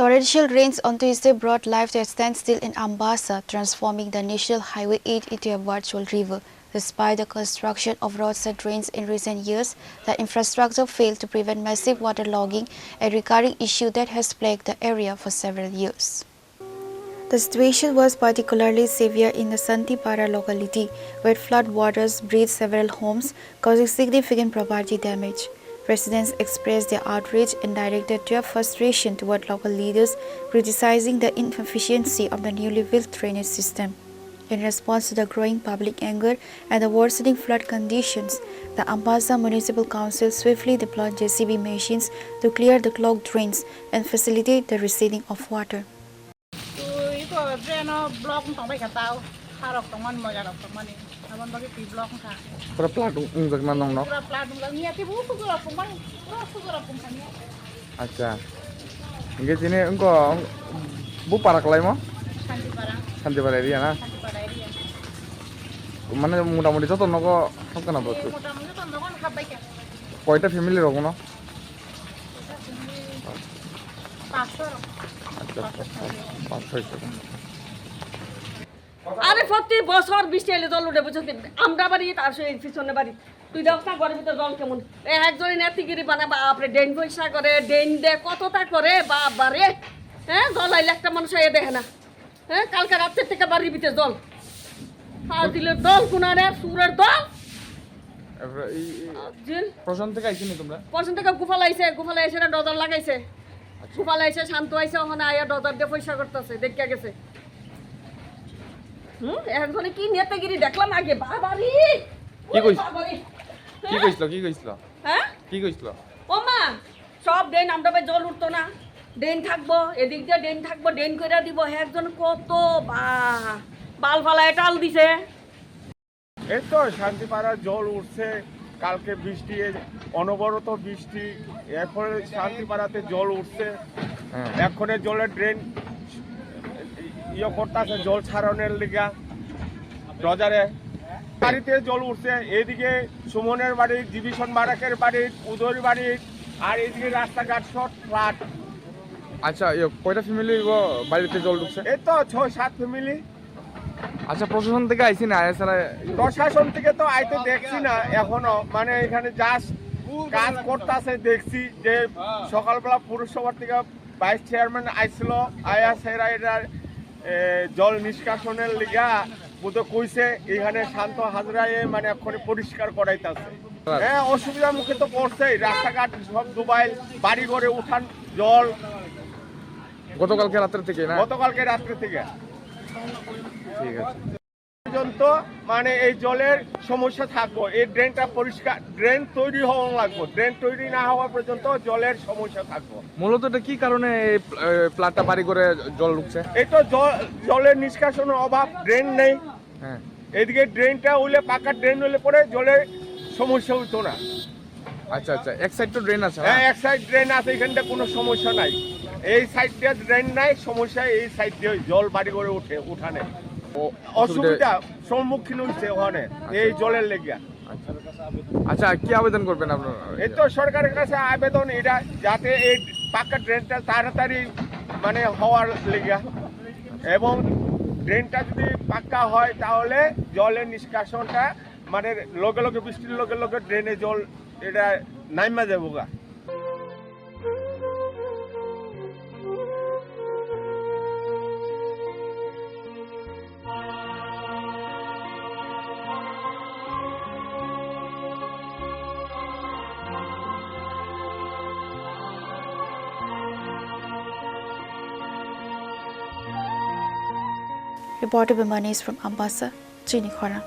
Torrential rains on Tuesday brought life to a standstill in Ambassa, transforming the National Highway 8 into a virtual river. Despite the construction of roadside drains in recent years, the infrastructure failed to prevent massive waterlogging, a recurring issue that has plagued the area for several years. The situation was particularly severe in the Tripura locality, where flood waters breached several homes, causing significant property damage. Residents expressed their outrage and directed their frustration toward local leaders, criticizing the inefficiency of the newly built drainage system. In response to the growing public anger and the worsening flood conditions, the Ambassa Municipal Council swiftly deployed JCB machines to clear the clogged drains and facilitate the receding of water. Pura pladung untuk mana nong? Acha. Ini sini engkau bu parak lagi mau? Santi para area na? Mana muda-mudi itu tuh noko apa nama itu? Koita family rogo no? আরে প্রতি বছর বৃষ্টি এলে জল উঠে বুঝতে আমরা বাড়ি তার সেই পিছনে বাড়ি তুই দেখছ না ঘরের ভিতরে জল কেমন একজনে নেতিগিরি বানাবা আপনি ড্রেন পয়সা করে ড্রেন দে কতটা করে বাবা রে হ্যাঁ জল আইলে একটা মানুষ এ দেখে না হ্যাঁ কালকে রাত্রের থেকে বাড়ির ভিতরে জল আর দিলে দল কুনারে সুরের দল প্রশান্ত থেকে আইছি নি তোমরা প্রশান্ত থেকে গুফালা আইছে না ডজার লাগাইছে গুফালা আইছে শান্ত আইছে ওখানে আয়া ডজার দিয়ে পয়সা করতেছে দেখা গেছে একজনে কি নেতাগিরি দেখলাম আগে বাবারি কি কইছিল হ্যাঁ কি কইছিল ও মা সব ড্রেন আমরা জল উঠতো না ড্রেন থাকবো এদিক দিয়ে ড্রেন থাকবো ড্রেন কইরা দিব একজন কত বাল ফালায় টাল দিছে এই তো শান্তিপাড়ার জল উঠছে কালকে বৃষ্টি অনবরত বৃষ্টি এখন শান্তিপাড়াতে জল উঠছে এখন জলের ড্রেন করতেছে জল ছাড়ানোর লিগা ডজারে বাড়িতে জল উঠছে এদিকে সুমনের বাড়ি ডিভিশন বারাকের বাড়ি উদয়ের বাড়ি আর এদিকে রাস্তাঘাট সব ফ্লাট। আচ্ছা কয়টা ফ্যামিলি বাড়িতে জল ঢুকছে? এই তো 6-7 ফ্যামিলি। আচ্ছা প্রশাসন থেকে আইছি না প্রশাসন থেকে তো আইতে দেখছি না এখনো মানে এখানে জাস্ট কাজ করতেছে দেখছি যে সকালবেলা পুরসভা থেকে ভাইস চেয়ারম্যান আইছিল আয়া সেরা এটার জল নিষ্কাশনের লিগা বুঝতে কইছে এখানে শান্ত হাজরায় মানে এখন পরিষ্কার করাইতেছে। হ্যাঁ অসুবিধার মুখে তো পড়ছেই রাস্তাঘাট সব ডুবাইল বাড়ি ঘরে উঠান জল গতকালকে রাত্রে থেকে না গতকালকে রাত্রে থেকে ঠিক আছে পর্যন্ত মানে এই জলের সমস্যা থাকবো এই ড্রেনটা পরিষ্কার ড্রেন তৈরি হওয়া লাগবে ড্রেন তৈরি না হওয়া পর্যন্ত জলের সমস্যা থাকবো। মূলত এটা কি কারণে এই প্লাটটা বাড়ি করে জল ঢুকছে? এই তো জলের নিষ্কাশনের অভাব ড্রেন নেই। হ্যাঁ এদিকে ড্রেনটা হইলে পাকা ড্রেন হলে পরে জলের সমস্যা হতো না। আচ্ছা আচ্ছা এক সাইড তো ড্রেন আছে হ্যাঁ এক সাইড ড্রেন আছে এখানটা কোনো সমস্যা নাই এই সাইড দিয়ে ড্রেন নাই সমস্যা এই সাইড দিয়ে জল বাড়ি করে উঠানে অসুবিধা সম্মুখীন হচ্ছে ওখানে এই জলের লেগে। আচ্ছা কি আবেদন করবেন আপনারা? এই তো সরকারের কাছে আবেদন এটা যাতে এই পাকা ড্রেনটা তাড়াতাড়ি মানে হওয়ার লেগে এবং ড্রেনটা যদি পাক্কা হয় তাহলে জলের নিষ্কাশনটা মানে লগে লগে বৃষ্টির লগে লগে ড্রেনে জল এটা নাইমা যাবো গা। Reported by Manis from Ambassa, Chini, Khorang.